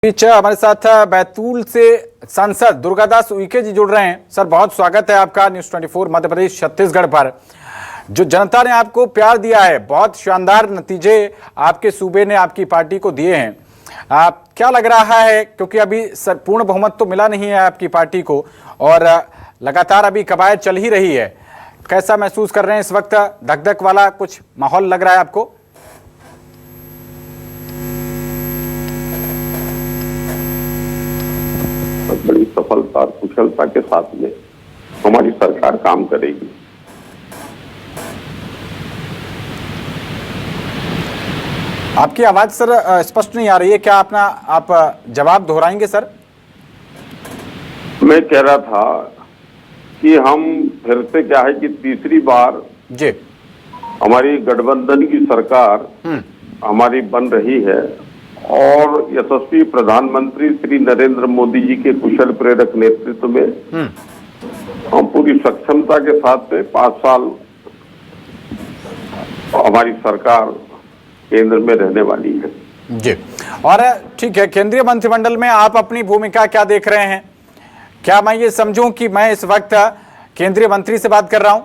बीच हमारे साथ बैतूल से सांसद दुर्गादास उइके जी जुड़ रहे हैं। सर, बहुत स्वागत है आपका न्यूज़ 24 मध्य प्रदेश छत्तीसगढ़ पर। जो जनता ने आपको प्यार दिया है, बहुत शानदार नतीजे आपके सूबे ने आपकी पार्टी को दिए हैं। क्या लग रहा है, क्योंकि अभी पूर्ण बहुमत तो मिला नहीं है आपकी पार्टी को और लगातार अभी कवायद चल ही रही है, कैसा महसूस कर रहे हैं इस वक्त? धक धक वाला कुछ माहौल लग रहा है आपको? बड़ी सफलता और कुशलता के साथ में हमारी सरकार काम करेगी। आपकी आवाज सर स्पष्ट नहीं आ रही है, क्या आप जवाब दोहराएंगे सर? मैं कह रहा था कि हम फिर से क्या है कि तीसरी बार जी हमारी गठबंधन की सरकार हमारी बन रही है और यशस्वी प्रधानमंत्री श्री नरेंद्र मोदी जी के कुशल प्रेरक नेतृत्व में हम पूरी सक्षमता के साथ में 5 साल हमारी सरकार केंद्र में रहने वाली है। जी, और ठीक है, केंद्रीय मंत्रिमंडल में आप अपनी भूमिका क्या देख रहे हैं? क्या मैं ये समझूं कि मैं इस वक्त केंद्रीय मंत्री से बात कर रहा हूं?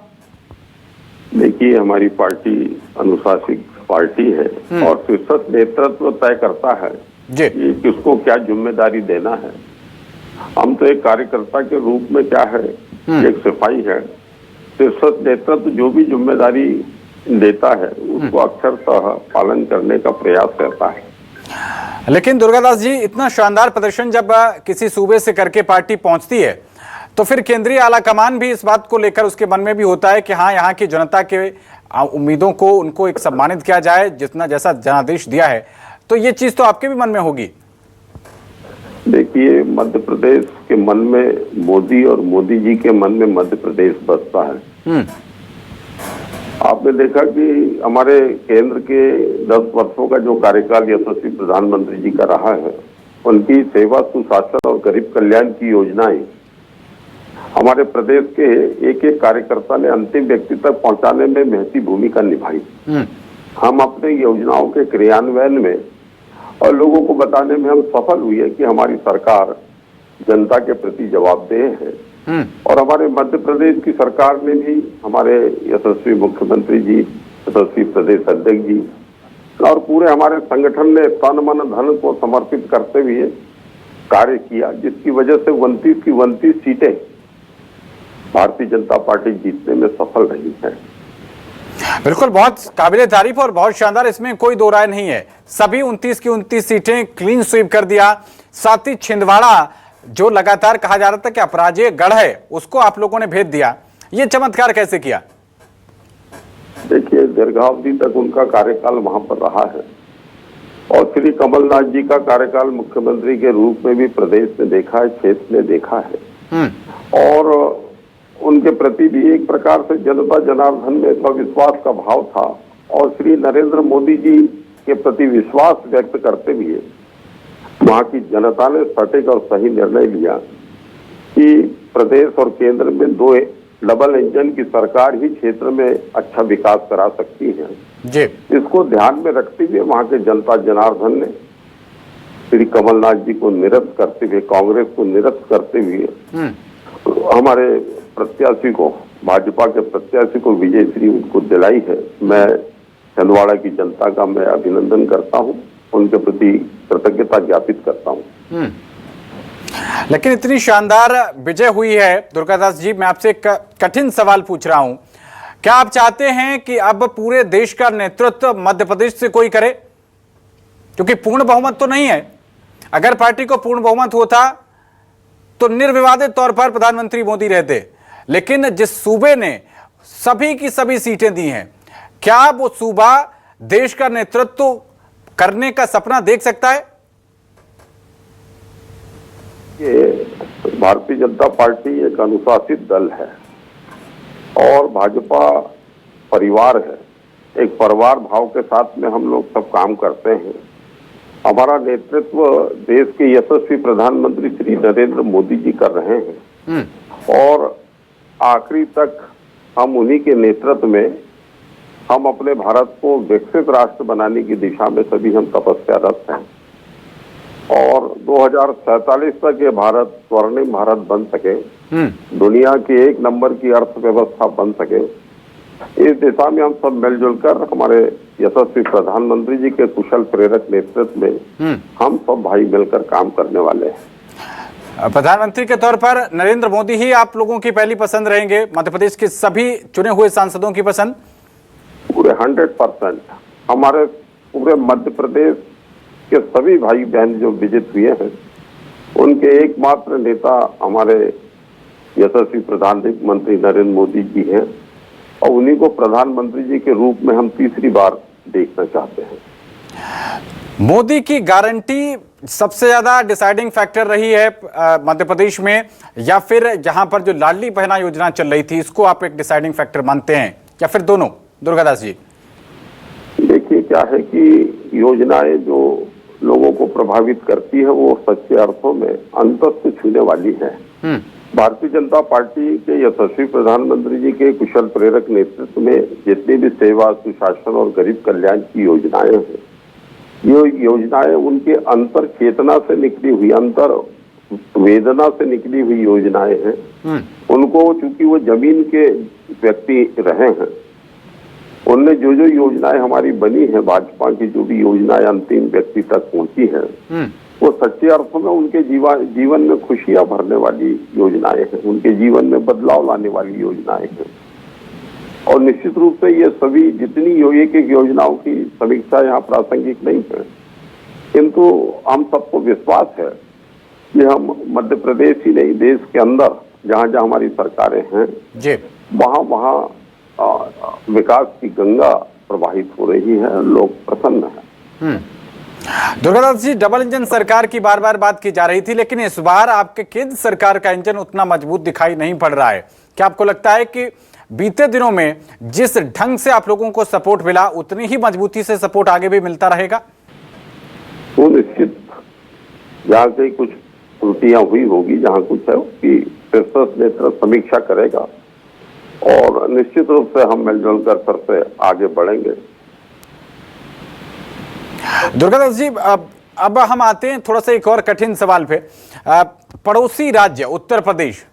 देखिए, हमारी पार्टी अनुशासित पार्टी है और शीर्षक नेतृत्व तय करता है कि किसको क्या जिम्मेदारी देना है। हम तो एक कार्यकर्ता के रूप में क्या है, एक सिपाही है। शीर्षक नेतृत्व जो भी जिम्मेदारी देता है उसको अक्षरशः पालन करने का प्रयास करता है। लेकिन दुर्गादास जी, इतना शानदार प्रदर्शन जब किसी सूबे से करके पार्टी पहुंचती है तो फिर केंद्रीय आलाकमान भी इस बात को लेकर उसके मन में भी होता है कि हाँ, यहाँ की जनता के उम्मीदों को उनको एक सम्मानित किया जाए जितना जैसा जनादेश दिया है। तो ये चीज तो आपके भी मन में होगी। देखिए, मध्य प्रदेश के मन में मोदी और मोदी जी के मन में मध्य प्रदेश बसता है। आपने देखा कि हमारे केंद्र के 10 वर्षों का जो कार्यकाल यशस्वी प्रधानमंत्री जी का रहा है, उनकी सेवा, सुशासन और गरीब कल्याण की योजनाएं हमारे प्रदेश के एक एक कार्यकर्ता ने अंतिम व्यक्ति तक पहुंचाने में महती भूमिका निभाई। हम अपने योजनाओं के क्रियान्वयन में और लोगों को बताने में हम सफल हुए कि हमारी सरकार जनता के प्रति जवाबदेह है। और हमारे मध्य प्रदेश की सरकार ने भी हमारे यशस्वी मुख्यमंत्री जी, यशस्वी प्रदेश अध्यक्ष जी और पूरे हमारे संगठन ने तन मन धन को समर्पित करते हुए कार्य किया, जिसकी वजह से 29 की 29 सीटें भारतीय जनता पार्टी जीतने में सफल रही है। बिल्कुल, बहुत काबिले तारीफ और बहुत शानदार, इसमें कोई दो राय नहीं है। सभी 29 की 29 सीटें क्लीन स्वीप कर दिया। साथ ही छिंदवाड़ा, जो लगातार कहा जा रहा था कि अपराजेय गढ़ है, उसको आप लोगों ने भेज दिया। ये चमत्कार कैसे किया? देखिए, दीर्घावधि तक उनका कार्यकाल वहां पर रहा है और श्री कमलनाथ जी का कार्यकाल मुख्यमंत्री के रूप में भी प्रदेश में देखा है, क्षेत्र में देखा है। और उनके प्रति भी एक प्रकार से जनता जनार्दन में विश्वास का भाव था और श्री नरेंद्र मोदी जी के प्रति विश्वास व्यक्त करते हुए वहां की जनता ने सटीक और सही निर्णय लिया कि प्रदेश और केंद्र में 2 डबल इंजन की सरकार ही क्षेत्र में अच्छा विकास करा सकती है। जी। इसको ध्यान में रखते हुए वहां के जनता जनार्दन ने श्री कमलनाथ जी को निरस्त करते हुए, कांग्रेस को निरस्त करते हुए हमारे प्रत्याशी को, भाजपा के प्रत्याशी को विजयश्री उनको दिलाई है। मैं छिंदवाड़ा की जनता का मैं अभिनंदन करता हूं, उनके प्रति कृतज्ञता ज्ञापित करता हूं। लेकिन इतनी शानदार विजय हुई है दुर्गादास जी, मैं आपसे एक कठिन सवाल पूछ रहा हूं। क्या आप चाहते हैं कि अब पूरे देश का नेतृत्व मध्य प्रदेश से कोई करे? क्योंकि पूर्ण बहुमत तो नहीं है। अगर पार्टी को पूर्ण बहुमत होता तो निर्विवादित तौर पर प्रधानमंत्री मोदी रहते, लेकिन जिस सूबे ने सभी की सभी सीटें दी हैं, क्या वो सूबा देश का नेतृत्व करने का सपना देख सकता है? ये भारतीय जनता पार्टी एक अनुशासित दल है और भाजपा परिवार है। एक परिवार भाव के साथ में हम लोग सब काम करते हैं। हमारा नेतृत्व देश के यशस्वी प्रधानमंत्री श्री नरेंद्र मोदी जी कर रहे हैं और आखिरी तक हम उन्हीं के नेतृत्व में हम अपने भारत को विकसित राष्ट्र बनाने की दिशा में सभी हम तपस्यारत हैं। और 2047 तक ये भारत स्वर्णिम भारत बन सके, दुनिया की एक नंबर की अर्थव्यवस्था बन सके, इस दिशा में हम सब मिलजुल कर हमारे यशस्वी प्रधानमंत्री जी के कुशल प्रेरक नेतृत्व में हम सब भाई मिलकर काम करने वाले हैं। प्रधानमंत्री के तौर पर नरेंद्र मोदी ही आप लोगों की पहली पसंद रहेंगे, मध्य प्रदेश के सभी चुने हुए सांसदों की पसंद? पूरे 100% हमारे पूरे मध्य प्रदेश के सभी भाई बहन जो विजित हुए हैं, उनके एकमात्र नेता हमारे यशस्वी प्रधानमंत्री नरेंद्र मोदी जी हैं और उन्हीं को प्रधानमंत्री जी के रूप में हम तीसरी बार देखना चाहते हैं। मोदी की गारंटी सबसे ज्यादा डिसाइडिंग फैक्टर रही है मध्य प्रदेश में, या फिर जहां पर जो लाडली बहना योजना चल रही थी इसको आप एक डिसाइडिंग फैक्टर मानते हैं, या फिर दोनों? दुर्गादास जी, देखिए क्या है कि योजनाएं जो लोगों को प्रभावित करती है वो सच्चे अर्थों में अंतस छूने वाली है। भारतीय जनता पार्टी के यशस्वी प्रधानमंत्री जी के कुशल प्रेरक नेतृत्व में जितनी भी सेवा, सुशासन और गरीब कल्याण की योजनाएं हैं, ये योजनाएं उनके अंतर चेतना से निकली हुई, अंतर वेदना से निकली हुई योजनाएं हैं। उनको चूंकि वो जमीन के व्यक्ति रहे हैं, उनने जो जो योजनाएं हमारी बनी है, भाजपा की जो भी योजनाएं अंतिम व्यक्ति तक पहुंची है, वो सच्चे अर्थों में उनके जीवन में खुशियां भरने वाली योजनाएं हैं, उनके जीवन में बदलाव लाने वाली योजनाएं हैं। और निश्चित रूप से ये सभी जितनी एक एक योजनाओं की समीक्षा यहाँ प्रासंगिक नहीं है, किंतु हम सबको विश्वास है कि हम मध्य प्रदेश ही नहीं, देश के अंदर जहाँ जहाँ हमारी सरकारें हैं जी, वहाँ विकास की गंगा प्रवाहित हो रही है, लोग प्रसन्न हैं। दुर्गादास जी, डबल इंजन सरकार की बार बार बात की जा रही थी, लेकिन इस बार आपके केंद्र सरकार का इंजन उतना मजबूत दिखाई नहीं पड़ रहा है। क्या आपको लगता है कि बीते दिनों में जिस ढंग से आप लोगों को सपोर्ट मिला, उतनी ही मजबूती से सपोर्ट आगे भी मिलता रहेगा? वो निश्चित जहाँ कहीं कुछ त्रुटियां हुई होगी, जहाँ कुछ है उसकी शीर्ष नेतृत्व समीक्षा करेगा और निश्चित रूप से हम मिलजुल कर फिर से आगे बढ़ेंगे। दुर्गादास जी, अब हम आते हैं थोड़ा सा एक और कठिन सवाल पे। पड़ोसी राज्य उत्तर प्रदेश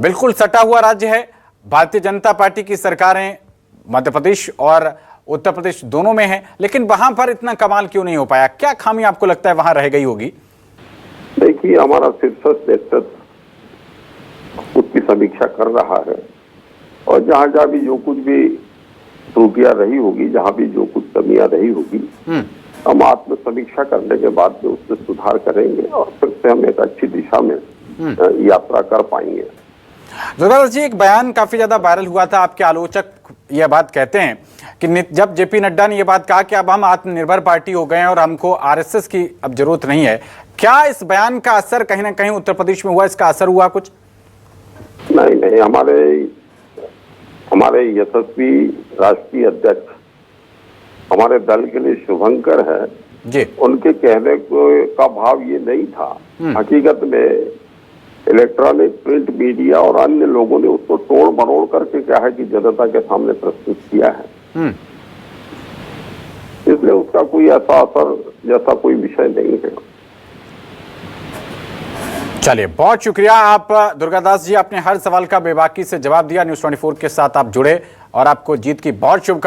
बिल्कुल सटा हुआ राज्य है, भारतीय जनता पार्टी की सरकारें मध्य प्रदेश और उत्तर प्रदेश दोनों में है, लेकिन वहां पर इतना कमाल क्यों नहीं हो पाया? क्या खामी आपको लगता है वहां रह गई होगी? देखिए, हमारा शीर्ष नेतृत्व उसकी समीक्षा कर रहा है और जहां जहां भी जो कुछ भी त्रुटियां रही होगी, जहां भी जो कुछ कमियां रही होगी, हम आत्म समीक्षा करने के बाद में उसमें सुधार करेंगे और फिर से हम एक अच्छी दिशा में यात्रा कर पाएंगे। दुर्गादास जी, एक बयान काफी ज्यादा वायरल हुआ था, आपके आलोचक यह बात कहते हैं कि जब जेपी नड्डा ने यह बात कहा कि अब हम आत्मनिर्भर पार्टी हो गए हैं और हमको आरएसएस की अब जरूरत नहीं है, क्या इस बयान का असर कहीं ना कहीं उत्तर प्रदेश में हुआ? इसका असर हुआ कुछ? नहीं, हमारे यशस्वी राष्ट्रीय अध्यक्ष हमारे दल के लिए शुभंकर है जी। उनके कहने का भाव ये नहीं था। हकीकत में इलेक्ट्रॉनिक, प्रिंट मीडिया और अन्य लोगों ने उसको तोड़ मरोड़ करके क्या है कि जनता के सामने प्रस्तुत किया है, इसलिए उसका कोई ऐसा असर जैसा कोई विषय नहीं है। चलिए, बहुत शुक्रिया आप दुर्गादास जी, आपने हर सवाल का बेबाकी से जवाब दिया। न्यूज़ 24 के साथ आप जुड़े और आपको जीत की बहुत शुभकामनाएं।